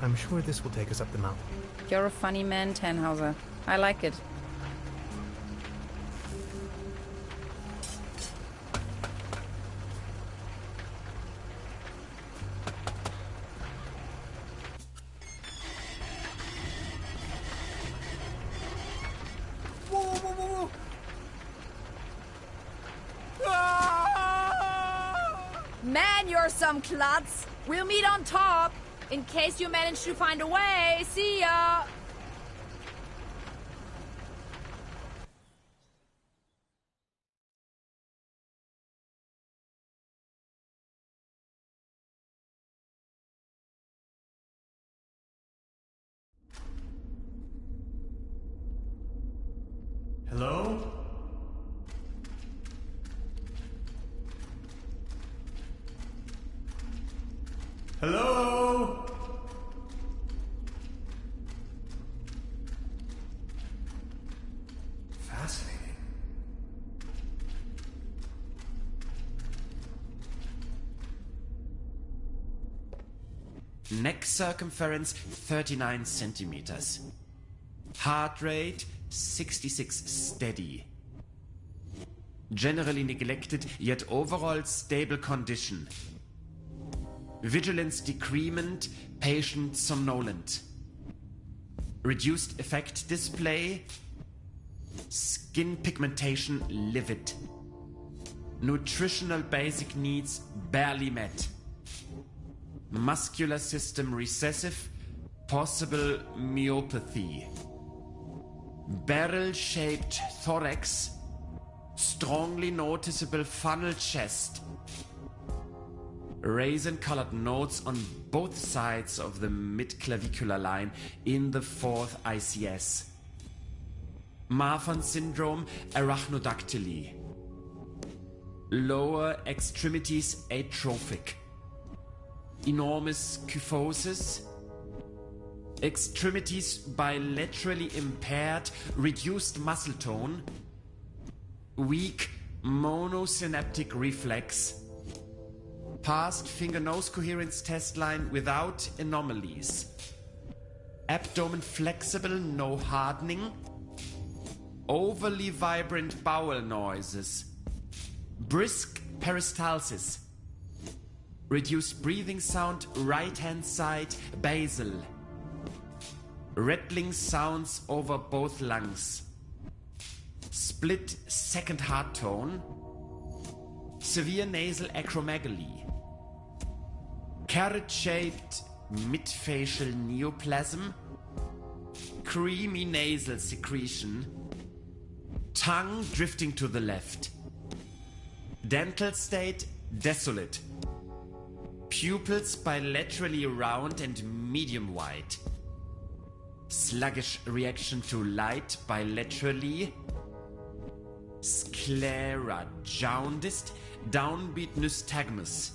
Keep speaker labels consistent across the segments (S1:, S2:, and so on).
S1: I'm sure this will take us up the mountain.
S2: You're a funny man, Tannhauser. I like it.
S3: Whoa, whoa, whoa, whoa, whoa.
S2: Man, you're some klutz. We'll meet on top. In case you manage to find a way. See ya!
S1: Hello? Hello? Fascinating.
S4: Neck circumference 39 centimeters. Heart rate 66 steady. Generally neglected, yet overall stable condition. Vigilance decrement, patient somnolent. Reduced effect display. Skin pigmentation livid. Nutritional basic needs barely met. Muscular system recessive, possible myopathy. Barrel-shaped thorax, strongly noticeable funnel chest. Raisin-colored nodes on both sides of the mid-clavicular line in the fourth ICS. Marfan syndrome, arachnodactyly. Lower extremities atrophic. Enormous kyphosis. Extremities bilaterally impaired, reduced muscle tone. Weak monosynaptic reflex. Past finger-nose coherence test line without anomalies. Abdomen flexible, no hardening. Overly vibrant bowel noises. Brisk peristalsis. Reduced breathing sound, right-hand side, basal. Rattling sounds over both lungs. Split second heart tone. Severe nasal acromegaly. Carrot-shaped midfacial neoplasm. Creamy nasal secretion. Tongue drifting to the left. Dental state desolate. Pupils bilaterally round and medium wide. Sluggish reaction to light bilaterally. Sclera jaundiced, downbeat nystagmus.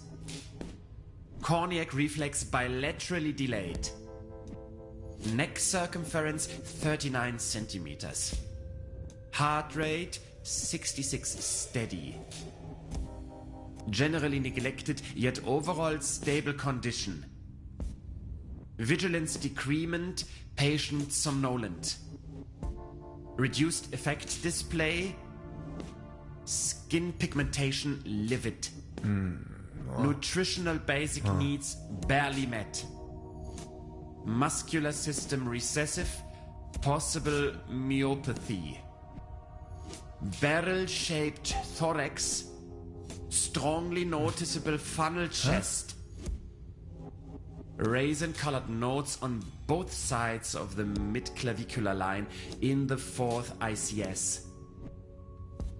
S4: Corneac reflex bilaterally delayed. Neck circumference 39 centimeters. Heart rate 66 steady. Generally neglected, yet overall stable condition. Vigilance decrement, patient somnolent. Reduced effect display. Skin pigmentation livid. Nutritional basic needs barely met. Muscular system recessive, possible myopathy. Barrel-shaped thorax, strongly noticeable funnel chest. Raisin-colored nodes on both sides of the mid-clavicular line in the fourth ICS.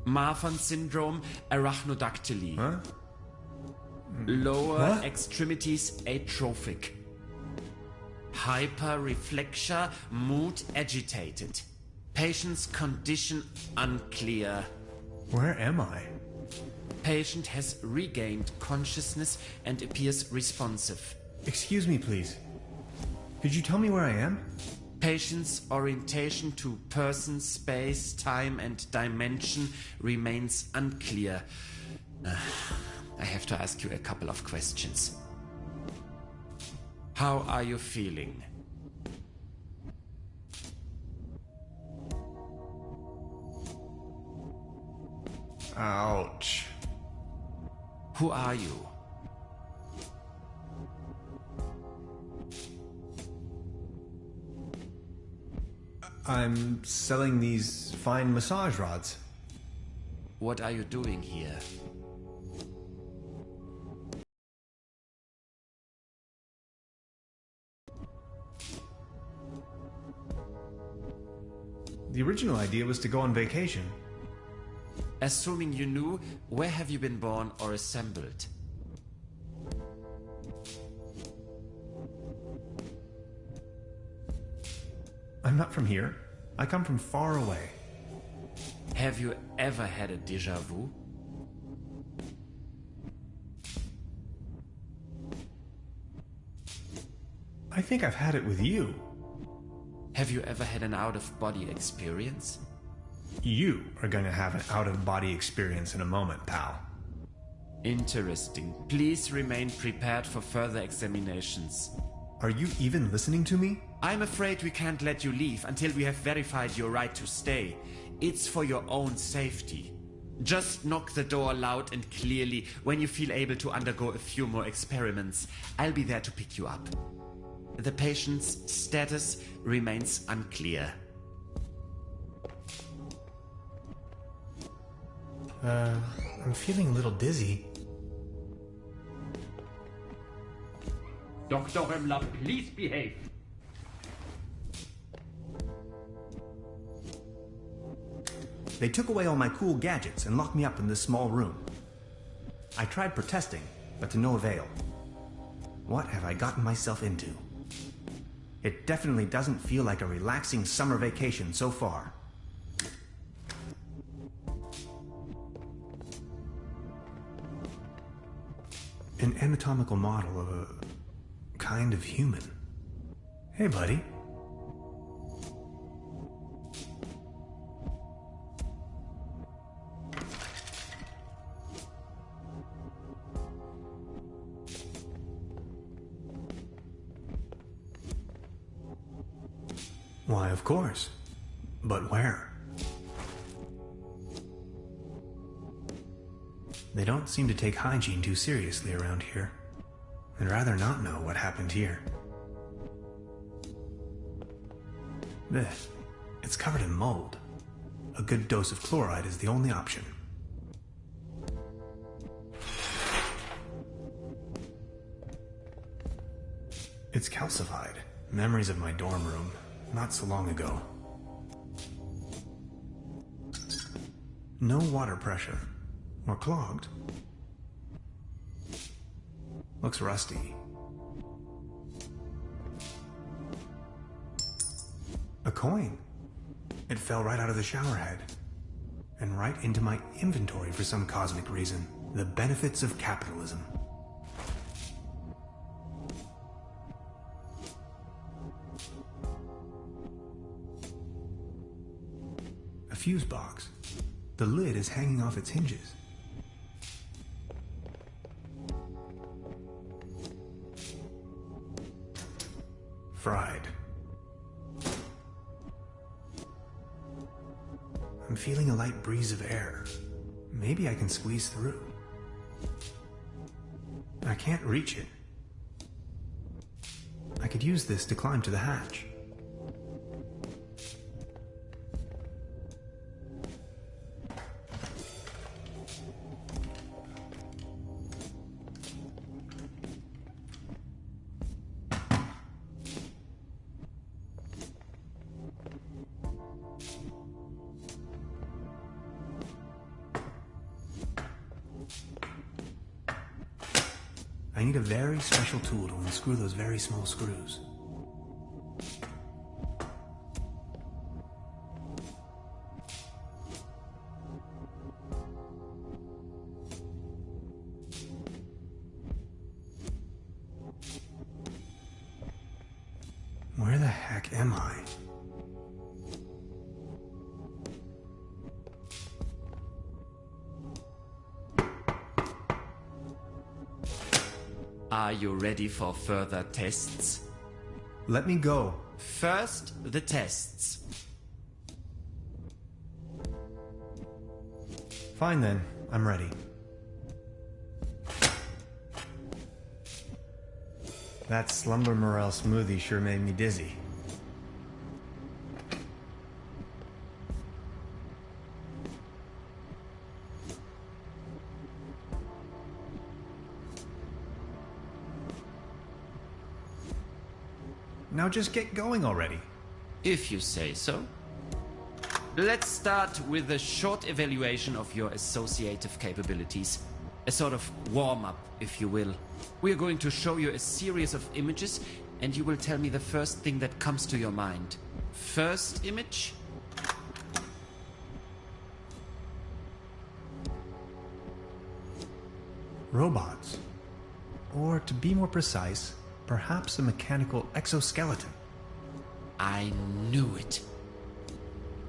S4: Marfan syndrome, arachnodactyly. Lower extremities atrophic. Hyperreflexia, mood agitated. Patient's condition unclear.
S1: Where am I?
S4: Patient has regained consciousness and appears responsive.
S3: Excuse me, please. Could you tell me where I am?
S4: Patient's orientation to person, space, time, and dimension remains unclear. I have to ask you a couple of questions. How are you feeling?
S3: Ouch.
S4: Who are you?
S3: I'm selling these fine massage rods.
S4: What are you doing here?
S3: The original idea was to go on vacation.
S4: Assuming you knew, where have you been born or assembled?
S3: I'm not from here. I come from far away.
S4: Have you ever had a déjà vu?
S3: I think I've had it with you.
S4: Have you ever had an out-of-body experience?
S3: You are going to have an out-of-body experience in a moment, pal.
S4: Interesting. Please remain prepared for further examinations.
S3: Are you even listening to me?
S4: I'm afraid we can't let you leave until we have verified your right to stay. It's for your own safety. Just knock the door loud and clearly when you feel able to undergo a few more experiments. I'll be there to pick you up. The patient's status remains unclear.
S1: I'm feeling a little dizzy.
S5: Dr. Römmler, please behave.
S6: They took away all my cool gadgets and locked me up in this small room. I tried protesting, but to no avail. What have I gotten myself into? It definitely doesn't feel like a relaxing summer vacation so far.
S3: An anatomical model of a kind of human. Hey, buddy. Why, of course. But where? They don't seem to take hygiene too seriously around here. I'd rather not know what happened here. Blech. It's covered in mold. A good dose of chloride is the only option. It's calcified. Memories of my dorm room, not so long ago. No water pressure. Or clogged. Looks rusty. A coin. It fell right out of the shower head. And right into my inventory for some cosmic reason. The benefits of capitalism. A fuse box. The lid is hanging off its hinges. Fried. I'm feeling a light breeze of air. Maybe I can squeeze through. I can't reach it. I could use this to climb to the hatch. I need a very special tool to unscrew those very small screws. heck am I?
S4: Are you ready for further tests?
S3: Let me go.
S4: First, the tests.
S3: Fine then, I'm ready. That Slumber Morel smoothie sure made me dizzy. Now just get going already.
S4: If you say so. Let's start with a short evaluation of your associative capabilities. A sort of warm-up, if you will. We are going to show you a series of images, and you will tell me the first thing that comes to your mind. First image?
S3: Robots. Or to be more precise, perhaps a mechanical exoskeleton.
S4: I knew it.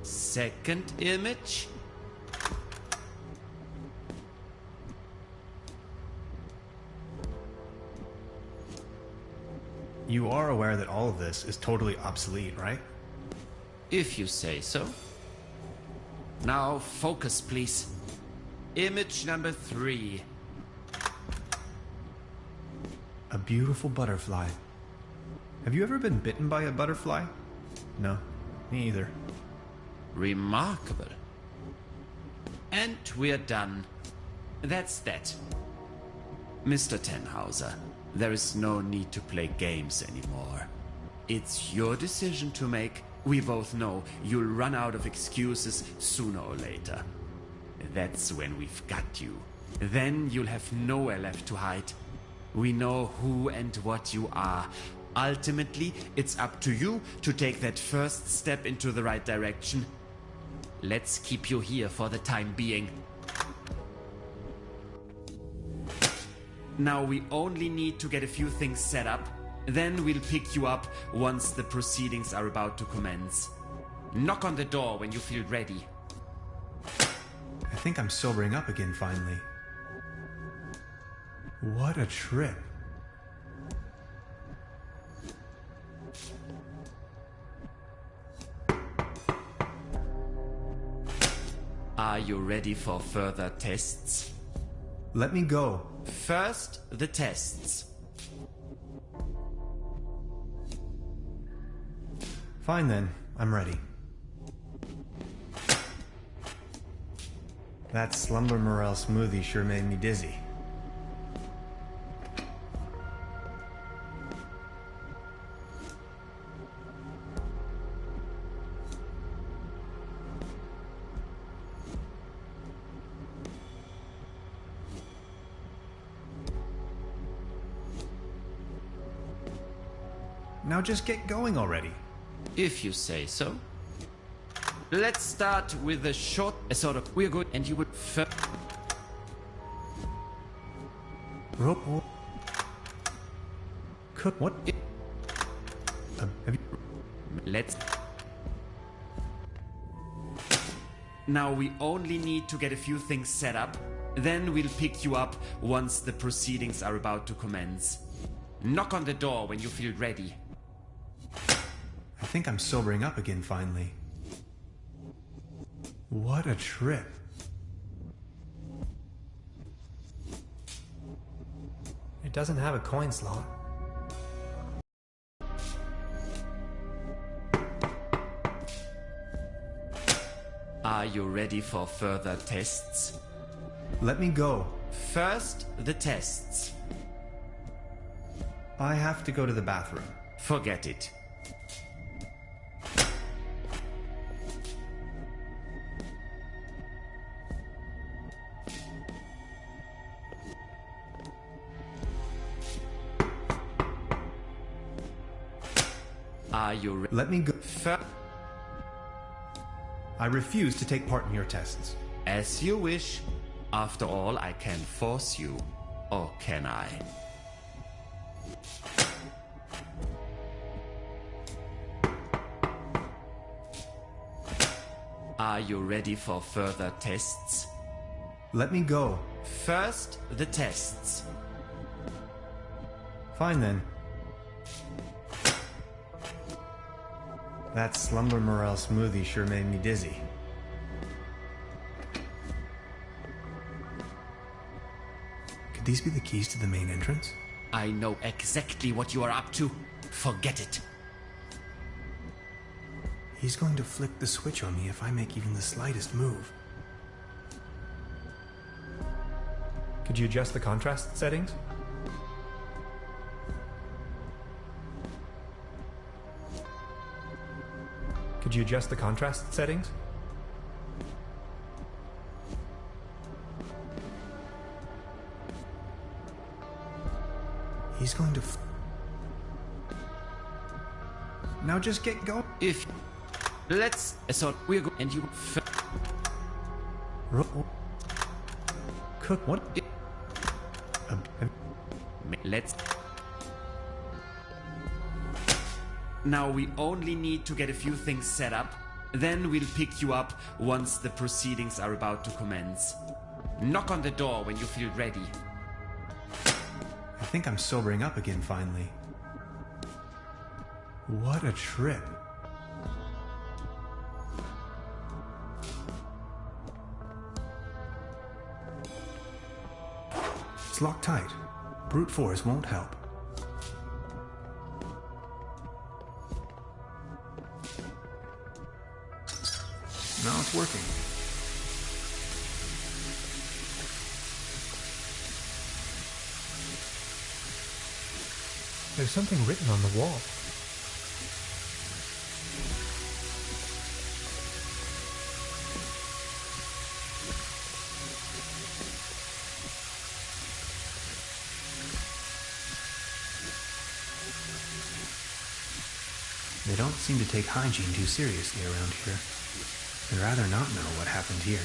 S4: Second image?
S3: You are aware that all of this is totally obsolete, right?
S4: If you say so. Now focus, please. Image number 3.
S3: A beautiful butterfly. Have you ever been bitten by a butterfly? No, me either.
S4: Remarkable. And we're done. That's that. Mr. Tenhauser, there is no need to play games anymore. It's your decision to make. We both know you'll run out of excuses sooner or later. That's when we've got you. Then you'll have nowhere left to hide. We know who and what you are. Ultimately, it's up to you to take that first step into the right direction. Let's keep you here for the time being. Now we only need to get a few things set up. Then we'll pick you up once the proceedings are about to commence. Knock on the door when you feel ready.
S3: I think I'm sobering up again finally. What a trip.
S4: Are you ready for further tests?
S3: Let me go.
S4: First, the tests.
S3: Fine then, I'm ready. That Slumber Morel smoothie sure made me dizzy. Now just get going already.
S4: If you say so. Let's start with a short, we're good, and you would
S3: Rope. Cook what? Have you...
S4: Let's. Now we only need to get a few things set up. Then we'll pick you up once the proceedings are about to commence. Knock on the door when you feel ready.
S3: I think I'm sobering up again finally. What a trip.
S1: It doesn't have a coin slot.
S4: Are you ready for further tests?
S3: Let me go.
S4: First, the tests.
S3: I have to go to the bathroom.
S4: Forget it. Are you ready?
S3: Let me go. I refuse to take part in your tests.
S4: As you wish. After all, I can force you. Or can I? Are you ready for further tests?
S3: Let me go.
S4: First, the tests.
S3: Fine then. That slumber morale smoothie sure made me dizzy. Could these be the keys to the main entrance?
S4: I know exactly what you are up to. Forget it.
S3: He's going to flick the switch on me if I make even the slightest move.
S1: Could you adjust the contrast settings? Could you adjust the contrast settings?
S3: He's going to... Now just get going.
S4: If... Let's... So, we're go... And you...
S3: Cook what?
S4: Let's... Now we only need to get a few things set up. Then we'll pick you up once the proceedings are about to commence. Knock on the door when you feel ready.
S3: I think I'm sobering up again finally. What a trip. It's locked tight. Brute force won't help. Now it's working.
S1: There's something written on the wall.
S3: They don't seem to take hygiene too seriously around here. I'd rather not know what happened here.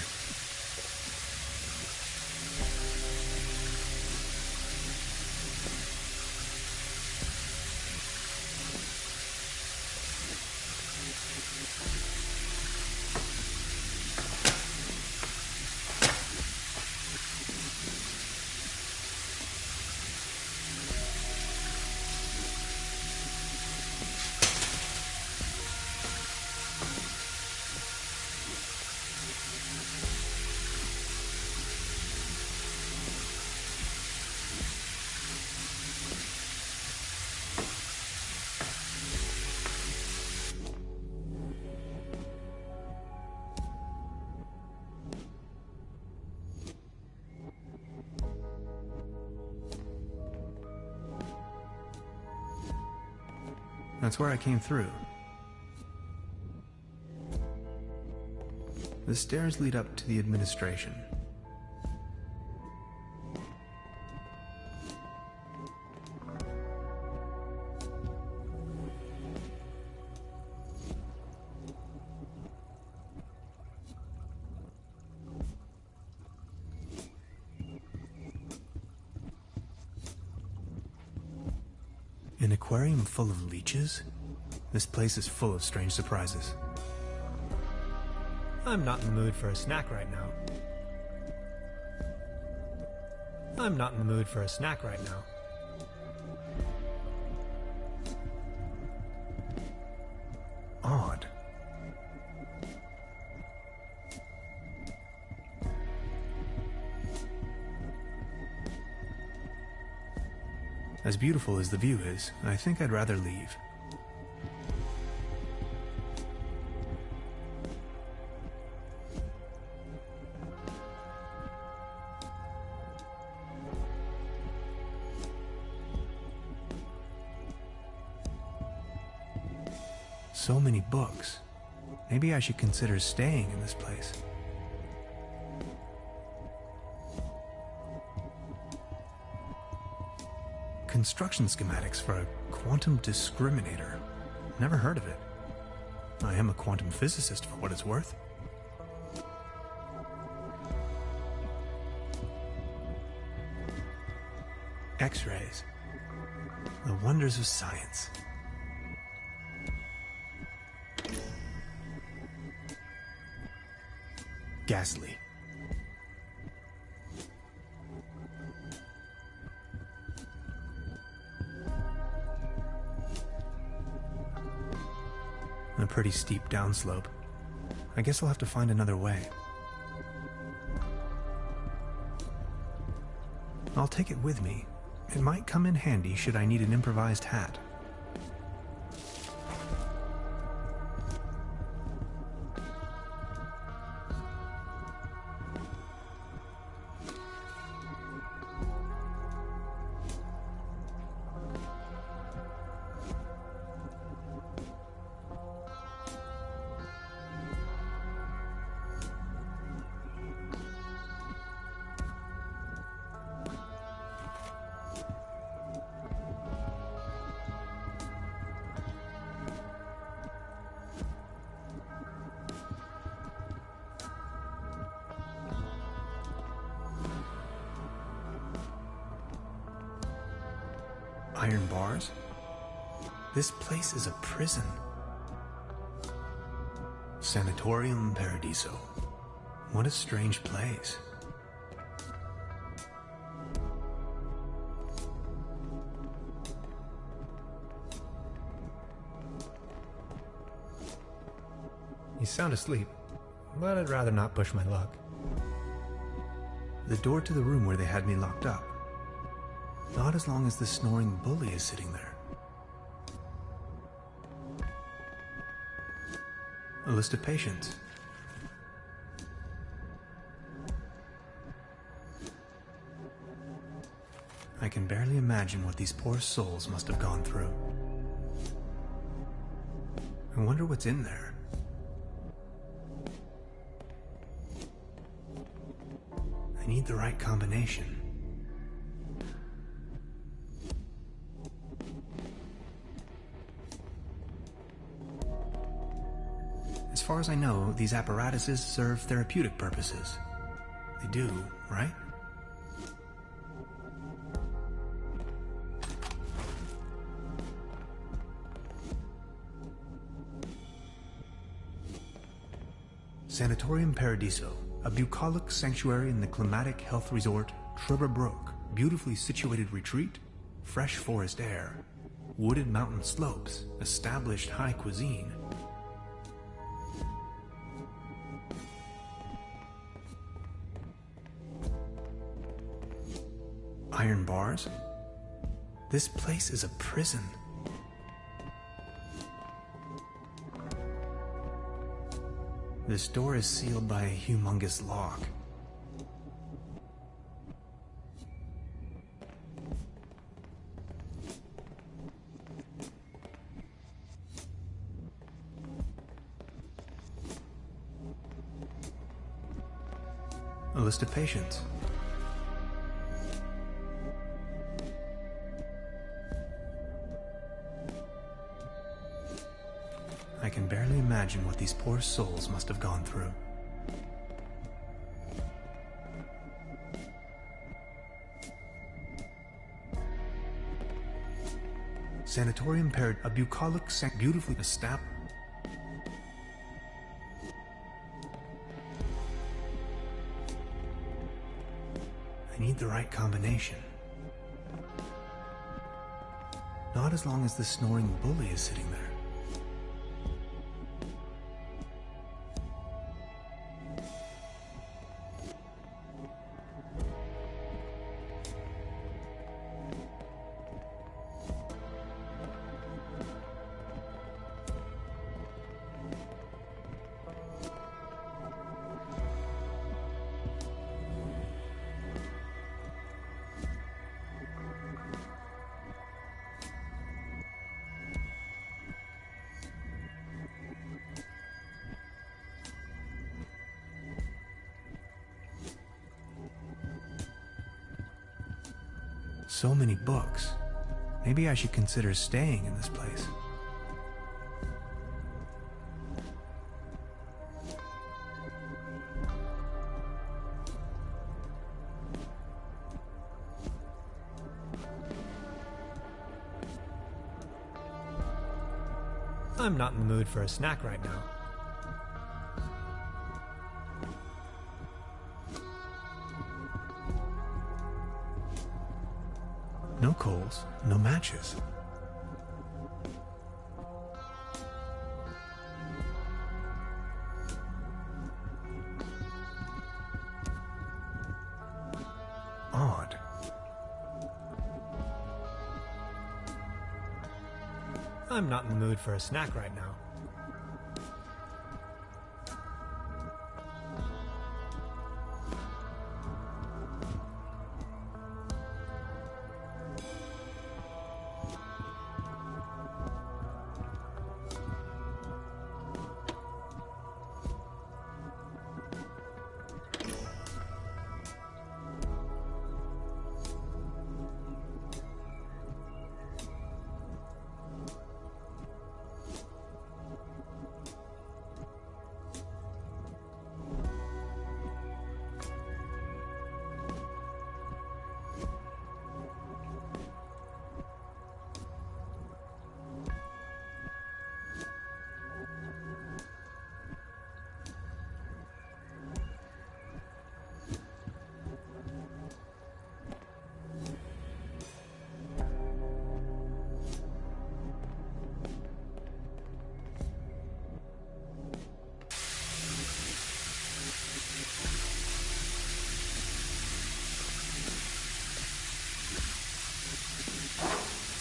S3: That's where I came through. The stairs lead up to the administration. An aquarium full of leeches? This place is full of strange surprises.
S1: I'm not in the mood for a snack right now. I'm not in the mood for a snack right now.
S3: Odd. As beautiful as the view is, I think I'd rather leave. So many books. Maybe I should consider staying in this place. Construction schematics for a quantum discriminator. Never heard of it. I am a quantum physicist for what it's worth. X-rays. The wonders of science. ghastly. A pretty steep downslope. I guess I'll have to find another way. I'll take it with me. It might come in handy should I need an improvised hat. Iron bars? This place is a prison. Sanatorium Paradiso. What a strange place.
S1: You sound asleep, but I'd rather not push my luck.
S3: The door to the room where they had me locked up. Not as long as the snoring bully is sitting there. A list of patients. I can barely imagine what these poor souls must have gone through. I wonder what's in there. I need the right combination. As far as I know, these apparatuses serve therapeutic purposes. They do, right? Sanatorium Paradiso, a bucolic sanctuary in the climatic health resort Truberbrook. Beautifully situated retreat, fresh forest air, wooded mountain slopes, established high cuisine. Iron bars? This place is a prison. This door is sealed by a humongous lock. A list of patients. I can barely imagine what these poor souls must have gone through. Sanatorium Parad, a bucolic, beautifully established. I need the right combination. Not as long as the snoring bully is sitting there. So many books. Maybe I should consider staying in this place.
S1: I'm not in the mood for a snack right now.
S3: No coals, no matches. Odd.
S1: I'm not in the mood for a snack right now.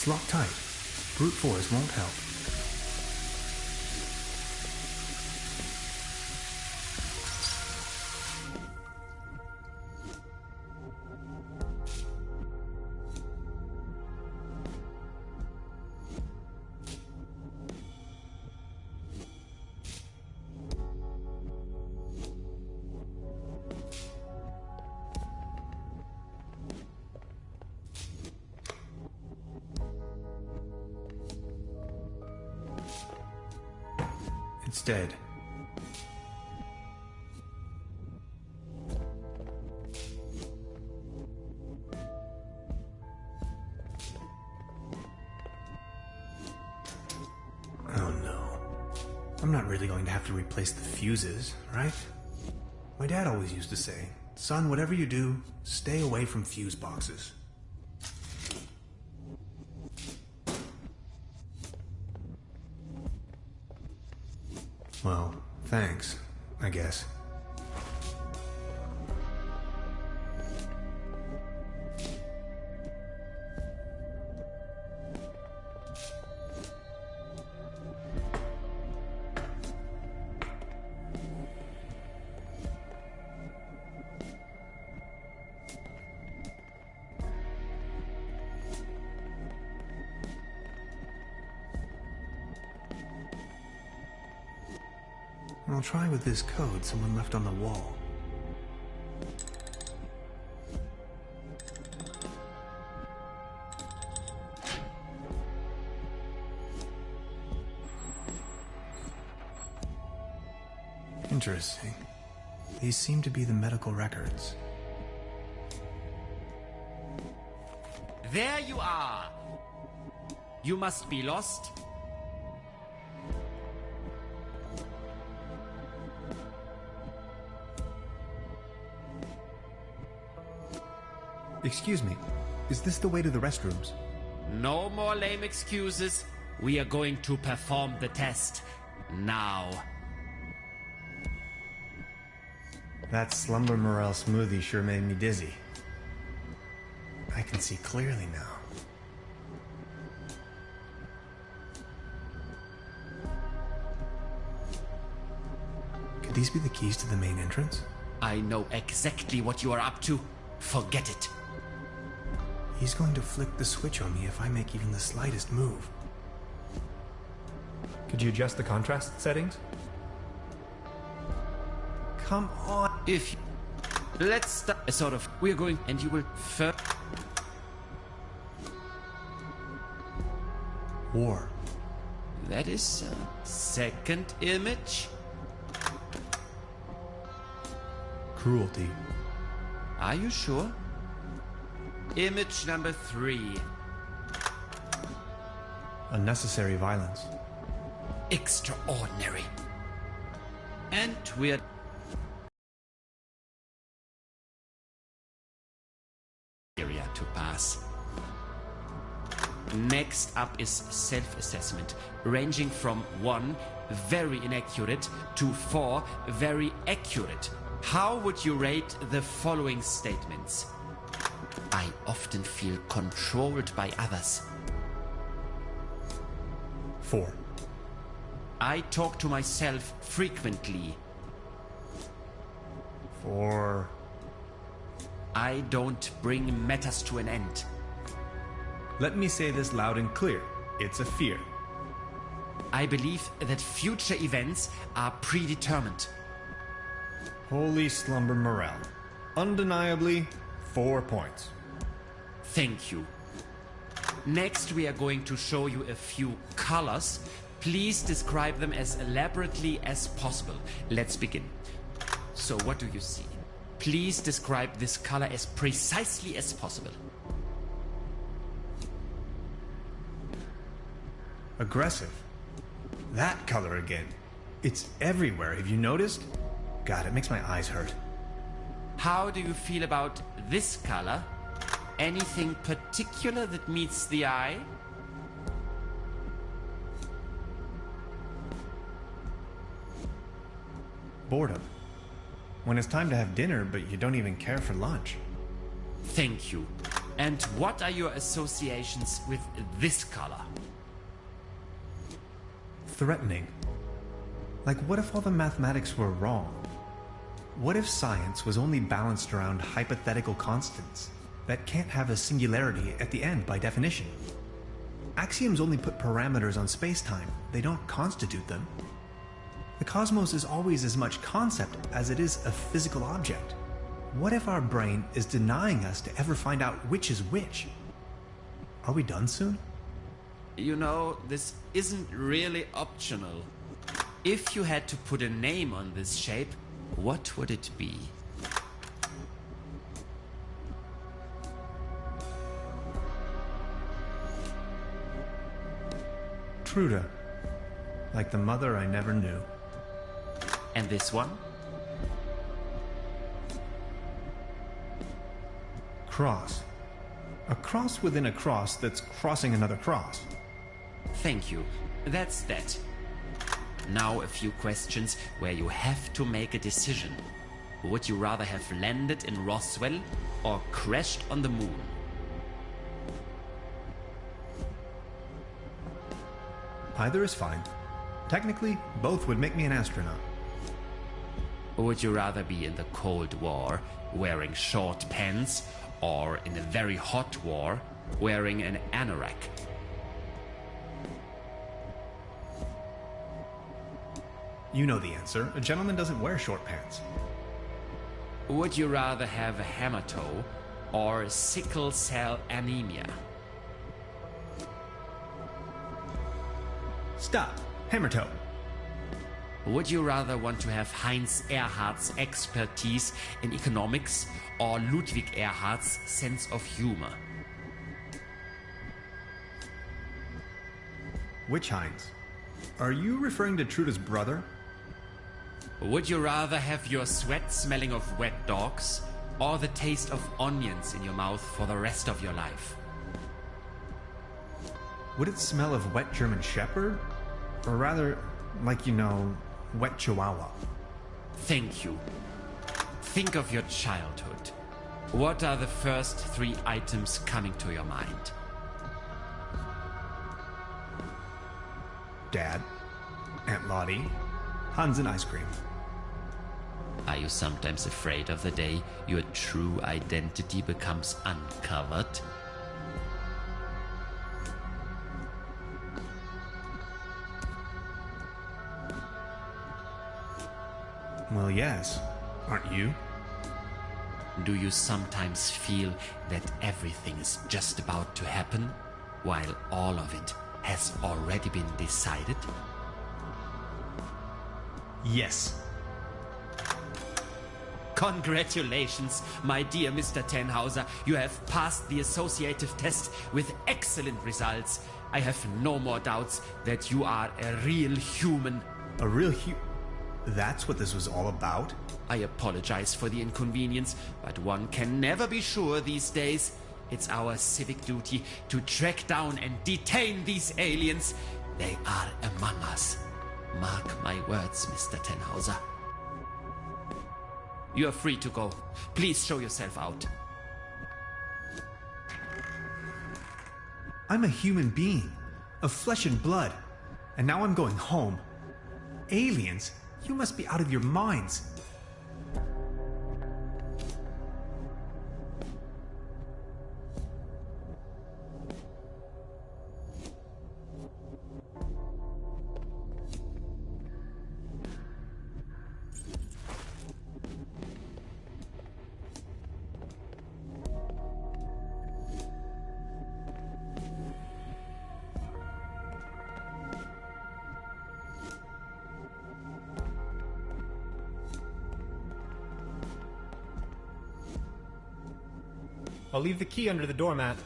S3: It's locked tight. Brute force won't help. It's dead. Oh no. I'm not really going to have to replace the fuses, right? My dad always used to say, son, whatever you do, stay away from fuse boxes. Well, thanks, I guess. I'll try with this code someone left on the wall. Interesting. These seem to be the medical records.
S4: There you are! You must be lost.
S3: Excuse me, is this the way to the restrooms?
S4: No more lame excuses. We are going to perform the test. Now.
S6: That Slumber Morel smoothie sure made me dizzy. I can see clearly now.
S3: Could these be the keys to the main entrance?
S4: I know exactly what you are up to. Forget it.
S3: He's going to flick the switch on me if I make even the slightest move.
S1: Could you adjust the contrast settings?
S3: Come on!
S4: If you... Let's start a sort of... We're going... And you will first...
S3: War.
S4: That is... second image.
S3: Cruelty.
S4: Are you sure? Image number 3.
S3: Unnecessary violence.
S4: Extraordinary. And we're... area to pass. Next up is self-assessment, ranging from 1, very inaccurate, to 4, very accurate. How would you rate the following statements? I often feel controlled by others.
S3: 4.
S4: I talk to myself frequently.
S3: 4.
S4: I don't bring matters to an end.
S3: Let me say this loud and clear. It's a fear.
S4: I believe that future events are predetermined.
S3: Holy slumber morale. Undeniably, 4 points.
S4: Thank you. Next, we are going to show you a few colors. Please describe them as elaborately as possible. Let's begin. So, what do you see? Please describe this color as precisely as possible.
S3: Aggressive. That color again. It's everywhere, have you noticed? God, it makes my eyes hurt.
S4: How do you feel about this color? Anything particular that meets the eye?
S3: Boredom. When it's time to have dinner, but you don't even care for lunch.
S4: Thank you. And what are your associations with this color?
S3: Threatening. Like, what if all the mathematics were wrong? What if science was only balanced around hypothetical constants that can't have a singularity at the end by definition? Axioms only put parameters on space-time. They don't constitute them. The cosmos is always as much concept as it is a physical object. What if our brain is denying us to ever find out which is which? Are we done soon?
S4: You know, this isn't really optional. If you had to put a name on this shape, what would it be?
S3: Truda. Like the mother I never knew.
S4: And this one?
S3: Cross. A cross within a cross that's crossing another cross.
S4: Thank you. That's that. Now a few questions where you have to make a decision. Would you rather have landed in Roswell or crashed on the moon?
S3: Either is fine. Technically, both would make me an astronaut.
S4: Would you rather be in the Cold War wearing short pants or in a very hot war wearing an anorak?
S3: You know the answer. A gentleman doesn't wear short pants.
S4: Would you rather have a hammer toe or sickle cell anemia?
S3: Stop. Hammer toe.
S4: Would you rather want to have Heinz Erhardt's expertise in economics or Ludwig Erhardt's sense of humor?
S3: Which Heinz? Are you referring to Truda's brother?
S4: Would you rather have your sweat smelling of wet dogs or the taste of onions in your mouth for the rest of your life?
S3: Would it smell of wet German Shepherd? Or rather, like, you know, wet Chihuahua?
S4: Thank you. Think of your childhood. What are the first 3 items coming to your mind?
S3: Dad, Aunt Lottie, Hans and ice cream.
S4: Are you sometimes afraid of the day your true identity becomes uncovered?
S3: Well, yes. Aren't you?
S4: Do you sometimes feel that everything is just about to happen, while all of it has already been decided?
S3: Yes.
S4: Congratulations, my dear Mr. Tenhauser. You have passed the associative test with excellent results. I have no more doubts that you are a real human.
S3: A real That's what this was all about?
S4: I apologize for the inconvenience, but one can never be sure these days. It's our civic duty to track down and detain these aliens. They are among us. Mark my words, Mr. Tenhauser. You are free to go. Please show yourself out.
S3: I'm a human being, of flesh and blood, and now I'm going home. Aliens? You must be out of your minds.
S1: I'll leave the key under the doormat.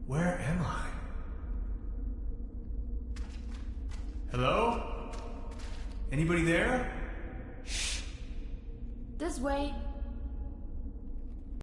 S3: Where am I? Hello? Anybody there?
S2: This way.